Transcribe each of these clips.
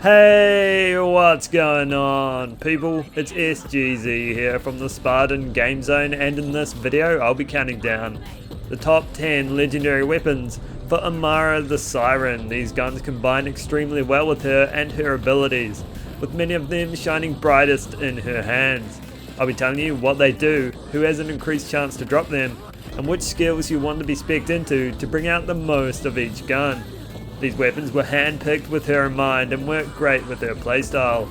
Hey, what's going on people? It's SGZ here from the SpartanGameZone, and in this video I'll be counting down the top 10 legendary weapons for Amara the Siren. These guns combine extremely well with her and her abilities, with many of them shining brightest in her hands. I'll be telling you what they do, who has an increased chance to drop them, and which skills you want to be specced into to bring out the most of each gun. These weapons were hand-picked with her in mind and work great with her playstyle.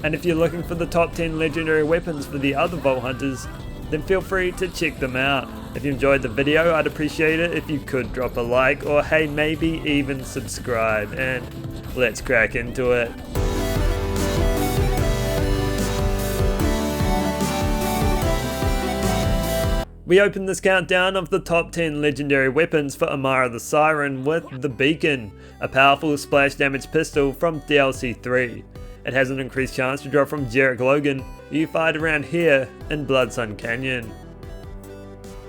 And if you're looking for the top 10 legendary weapons for the other Vault Hunters, then feel free to check them out. If you enjoyed the video, I'd appreciate it if you could drop a like, or hey, maybe even subscribe, and let's crack into it. We open this countdown of the top 10 legendary weapons for Amara the Siren with the Beacon, a powerful splash damage pistol from DLC 3. It has an increased chance to drop from Jarek Logan, who you fired around here in Bloodsun Canyon.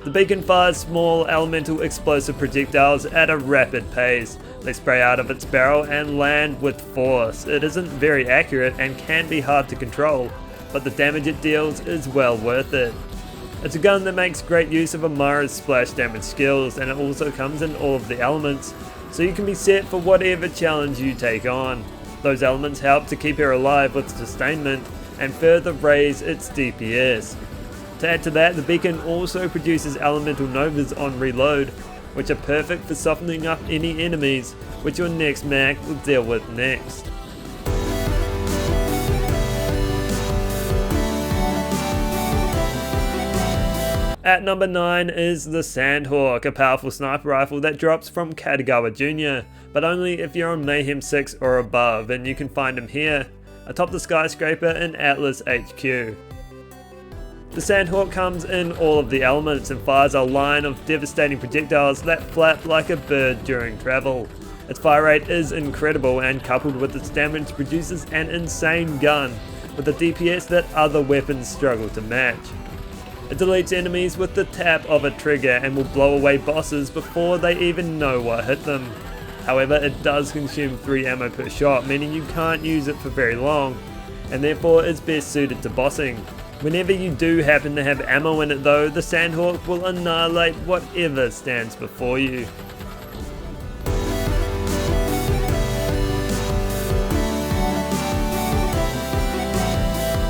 The Beacon fires small elemental explosive projectiles at a rapid pace. They spray out of its barrel and land with force. It isn't very accurate and can be hard to control, but the damage it deals is well worth it. It's a gun that makes great use of Amara's splash damage skills, and it also comes in all of the elements, so you can be set for whatever challenge you take on. Those elements help to keep her alive with sustainment and further raise its DPS. To add to that, the Beacon also produces elemental novas on reload, which are perfect for softening up any enemies, which your next mag will deal with next. At number 9 is the Sandhawk, a powerful sniper rifle that drops from Katagawa Jr., but only if you're on Mayhem 6 or above, and you can find him here, atop the skyscraper in Atlas HQ. The Sandhawk comes in all of the elements and fires a line of devastating projectiles that flap like a bird during travel. Its fire rate is incredible, and coupled with its damage produces an insane gun, with a DPS that other weapons struggle to match. It deletes enemies with the tap of a trigger and will blow away bosses before they even know what hit them. However, it does consume 3 ammo per shot, meaning you can't use it for very long, and therefore is best suited to bossing. Whenever you do happen to have ammo in it though, the Sandhawk will annihilate whatever stands before you.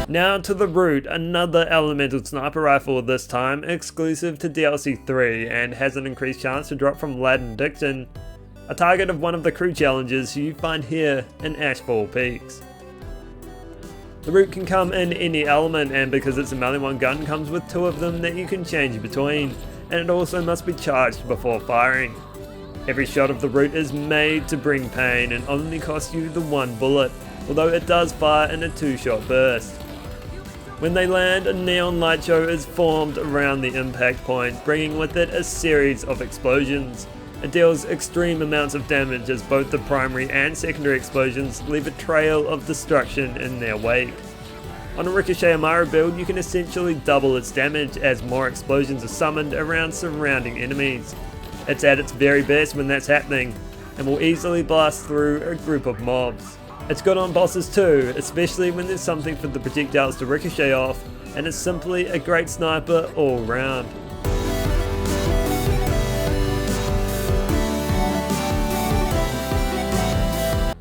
Now to the Root, another elemental sniper rifle, this time exclusive to DLC 3, and has an increased chance to drop from Ladin Dixon, a target of one of the crew challenges you find here in Ashfall Peaks. The Root can come in any element, and because it's a melee one gun, comes with 2 of them that you can change between, and it also must be charged before firing. Every shot of the Root is made to bring pain and only costs you the 1 bullet, although it does fire in a 2-shot burst. When they land, a neon light show is formed around the impact point, bringing with it a series of explosions. It deals extreme amounts of damage as both the primary and secondary explosions leave a trail of destruction in their wake. On a Ricochet Amara build, you can essentially double its damage as more explosions are summoned around surrounding enemies. It's at its very best when that's happening, and will easily blast through a group of mobs. It's good on bosses too, especially when there's something for the projectiles to ricochet off, and it's simply a great sniper all round.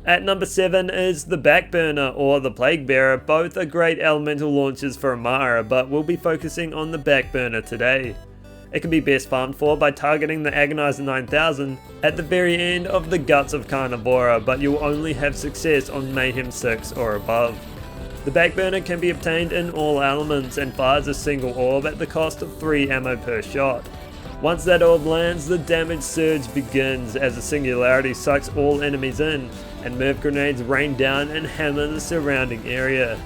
At number 7 is the Backburner or the Plague Bearer. Both are great elemental launchers for Amara, but we'll be focusing on the Backburner today. It can be best farmed for by targeting the Agonizer 9000 at the very end of the Guts of Carnivora, but you'll only have success on Mayhem 6 or above. The Backburner can be obtained in all elements and fires a single orb at the cost of 3 ammo per shot. Once that orb lands, the damage surge begins as a singularity sucks all enemies in, and Merv grenades rain down and hammer the surrounding area.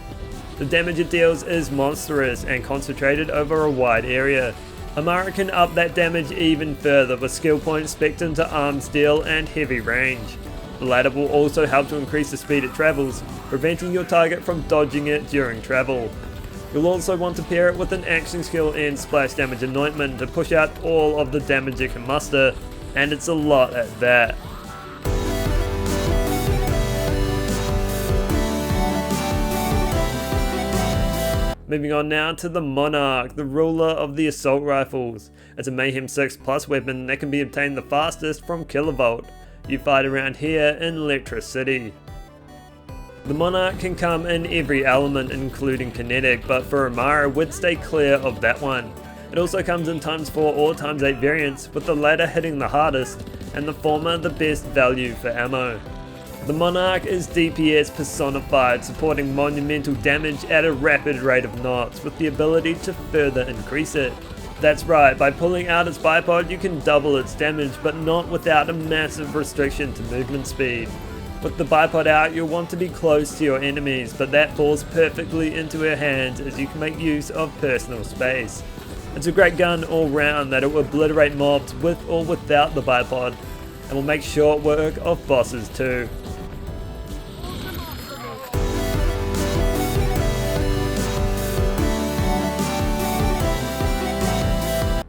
The damage it deals is monstrous and concentrated over a wide area. Amara can up that damage even further with skill points specced into arm steel and heavy range. The latter will also help to increase the speed it travels, preventing your target from dodging it during travel. You'll also want to pair it with an action skill and splash damage anointment to push out all of the damage it can muster, and it's a lot at that. Moving on now to the Monarch, the ruler of the assault rifles. It's a Mayhem 6 plus weapon that can be obtained the fastest from Kilovolt. You fight around here in Electra City. The Monarch can come in every element including kinetic, but for Amara would stay clear of that one. It also comes in ×4 or ×8 variants, with the latter hitting the hardest and the former the best value for ammo. The Monarch is DPS personified, supporting monumental damage at a rapid rate of knots, with the ability to further increase it. That's right, by pulling out its bipod you can double its damage, but not without a massive restriction to movement speed. With the bipod out you'll want to be close to your enemies, but that falls perfectly into her hands as you can make use of personal space. It's a great gun all round that it will obliterate mobs with or without the bipod, and will make short work of bosses too.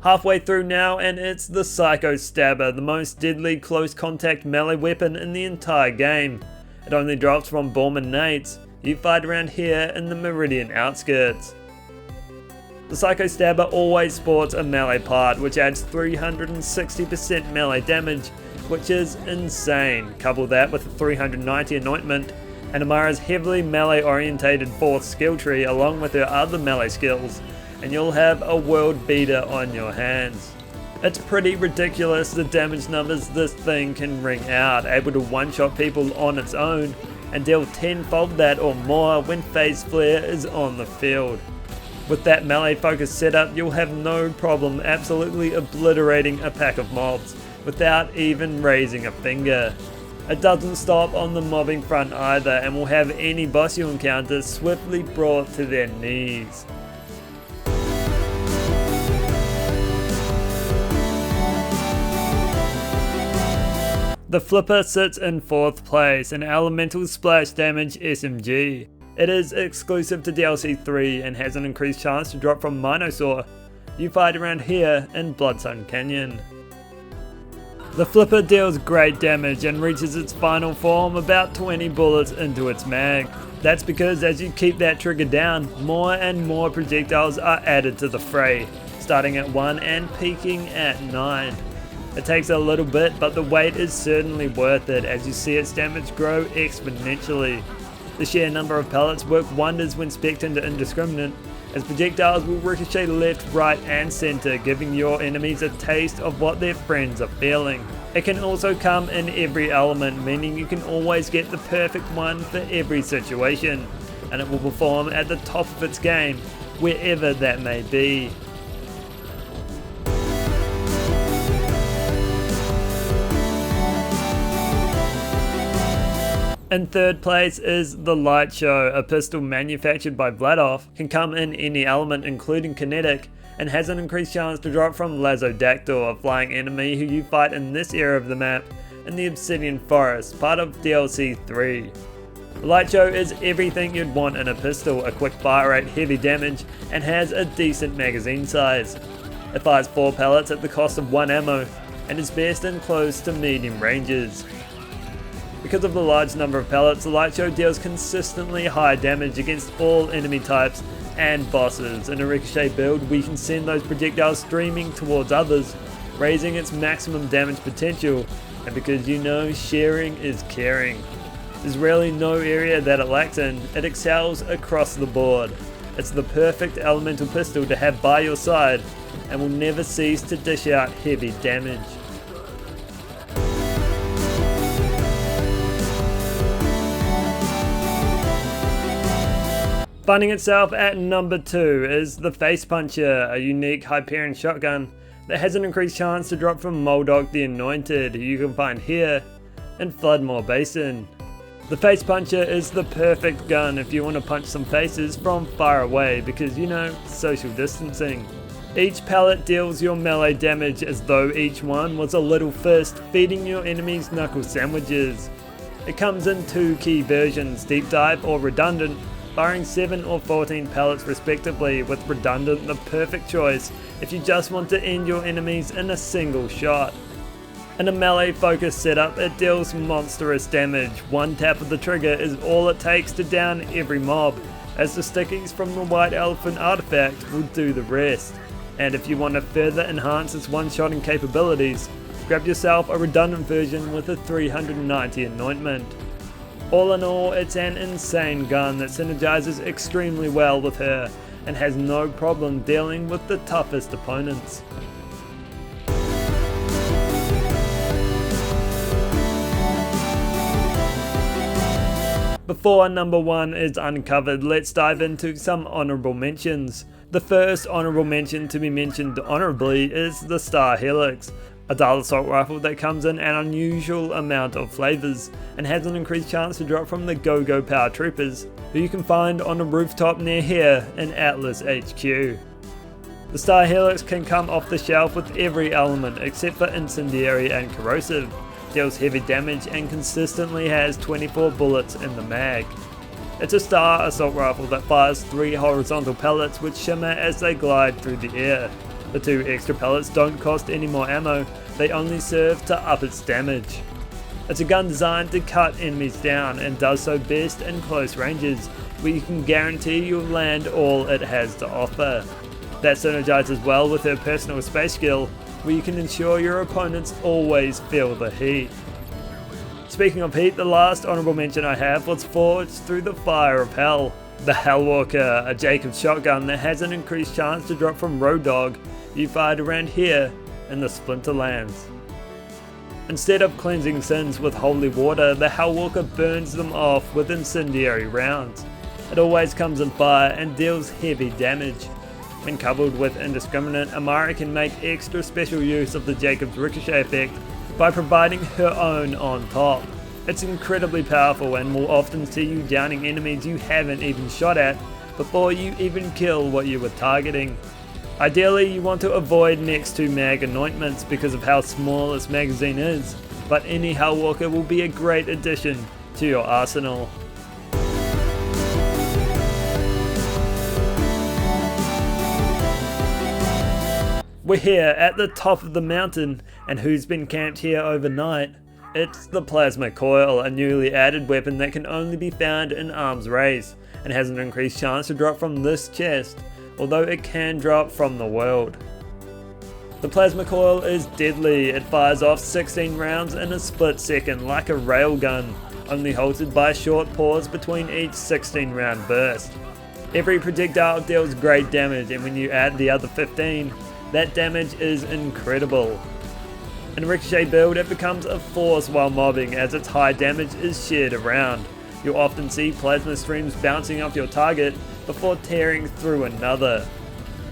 Halfway through now and it's the Psycho Stabber, the most deadly close contact melee weapon in the entire game. It only drops from Borman nades. You fight around here in the Meridian outskirts. The Psycho Stabber always sports a melee part which adds 360% melee damage, which is insane. Couple that with a 390 anointment and Amara's heavily melee orientated 4th skill tree along with her other melee skills, and you'll have a world beater on your hands. It's pretty ridiculous the damage numbers this thing can ring out, able to one-shot people on its own and deal 10-fold that or more when Phase Flare is on the field. With that melee focused setup you'll have no problem absolutely obliterating a pack of mobs without even raising a finger. It doesn't stop on the mobbing front either and will have any boss you encounter swiftly brought to their knees. The Flipper sits in 4th place, an elemental splash damage SMG. It is exclusive to DLC 3 and has an increased chance to drop from Minosaur. You fight around here in Bloodsun Canyon. The Flipper deals great damage and reaches its final form about 20 bullets into its mag. That's because as you keep that trigger down, more and more projectiles are added to the fray, starting at 1 and peaking at 9. It takes a little bit, but the wait is certainly worth it as you see its damage grow exponentially. The sheer number of pellets work wonders when spec'd into indiscriminate, as projectiles will ricochet left, right and centre, giving your enemies a taste of what their friends are feeling. It can also come in every element, meaning you can always get the perfect one for every situation, and it will perform at the top of its game, wherever that may be. In 3rd place is the Light Show, a pistol manufactured by Vladov, can come in any element including kinetic, and has an increased chance to drop from Lazodactyl, a flying enemy who you fight in this area of the map in the Obsidian Forest, part of DLC 3. The Light Show is everything you'd want in a pistol, a quick fire rate, heavy damage, and has a decent magazine size. It fires 4 pellets at the cost of 1 ammo, and is best in close to medium ranges. Because of the large number of pellets, the Light Show deals consistently high damage against all enemy types and bosses. In a ricochet build, we can send those projectiles streaming towards others, raising its maximum damage potential, and because you know sharing is caring. There's really no area that it lacks in, it excels across the board. It's the perfect elemental pistol to have by your side, and will never cease to dish out heavy damage. Finding itself at number 2 is the Face Puncher, a unique Hyperion shotgun that has an increased chance to drop from Moldog the Anointed, who you can find here in Floodmore Basin. The Face Puncher is the perfect gun if you want to punch some faces from far away because, you know, social distancing. Each pellet deals your melee damage as though each one was a little fist feeding your enemies knuckle sandwiches. It comes in 2 key versions, Deep Dive or Redundant, firing 7 or 14 pellets respectively, with Redundant the perfect choice if you just want to end your enemies in a single shot. In a melee focused setup, it deals monstrous damage. 1 tap of the trigger is all it takes to down every mob, as the stickies from the White Elephant artifact will do the rest. And if you want to further enhance its one-shotting capabilities, grab yourself a redundant version with a 390 anointment. All in all, it's an insane gun that synergizes extremely well with her and has no problem dealing with the toughest opponents. Before number 1 is uncovered, let's dive into some honourable mentions. The first honourable mention to be mentioned honourably is the Star Helix, a dual assault rifle that comes in an unusual amount of flavours and has an increased chance to drop from the Go-Go Power Troopers, who you can find on a rooftop near here in Atlas HQ. The Star Helix can come off the shelf with every element except for incendiary and corrosive, deals heavy damage and consistently has 24 bullets in the mag. It's a Star assault rifle that fires 3 horizontal pellets which shimmer as they glide through the air. The 2 extra pellets don't cost any more ammo, they only serve to up its damage. It's a gun designed to cut enemies down and does so best in close ranges, where you can guarantee you'll land all it has to offer. That synergizes well with her personal space skill, where you can ensure your opponents always feel the heat. Speaking of heat, the last honourable mention I have was forged through the fire of hell. The Hellwalker, a Jacobs shotgun that has an increased chance to drop from Road Dog you fired around here in the Splinterlands. Instead of cleansing sins with holy water, the Hellwalker burns them off with incendiary rounds. It always comes in fire and deals heavy damage. When coupled with indiscriminate, Amara can make extra special use of the Jacobs ricochet effect by providing her own on top. It's incredibly powerful and will often see you downing enemies you haven't even shot at before you even kill what you were targeting. Ideally, you want to avoid next to mag anointments because of how small its magazine is, but any Hellwalker will be a great addition to your arsenal. We're here at the top of the mountain, and who's been camped here overnight? It's the Plasma Coil, a newly added weapon that can only be found in arms race, and has an increased chance to drop from this chest, although it can drop from the world. The Plasma Coil is deadly. It fires off 16 rounds in a split second like a railgun, only halted by a short pause between each 16 round burst. Every projectile deals great damage, and when you add the other 15, that damage is incredible. In a ricochet build, it becomes a force while mobbing as its high damage is shared around. You'll often see plasma streams bouncing off your target before tearing through another.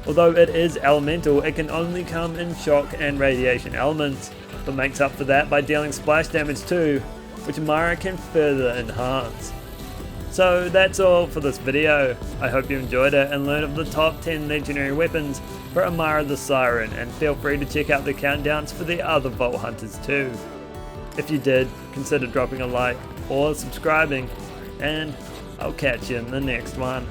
Although it is elemental, it can only come in shock and radiation elements, but makes up for that by dealing splash damage too, which Amara can further enhance. So that's all for this video. I hope you enjoyed it and learned of the top 10 legendary weapons for Amara the Siren, and feel free to check out the countdowns for the other Vault Hunters too. If you did, consider dropping a like or subscribing, and I'll catch you in the next one.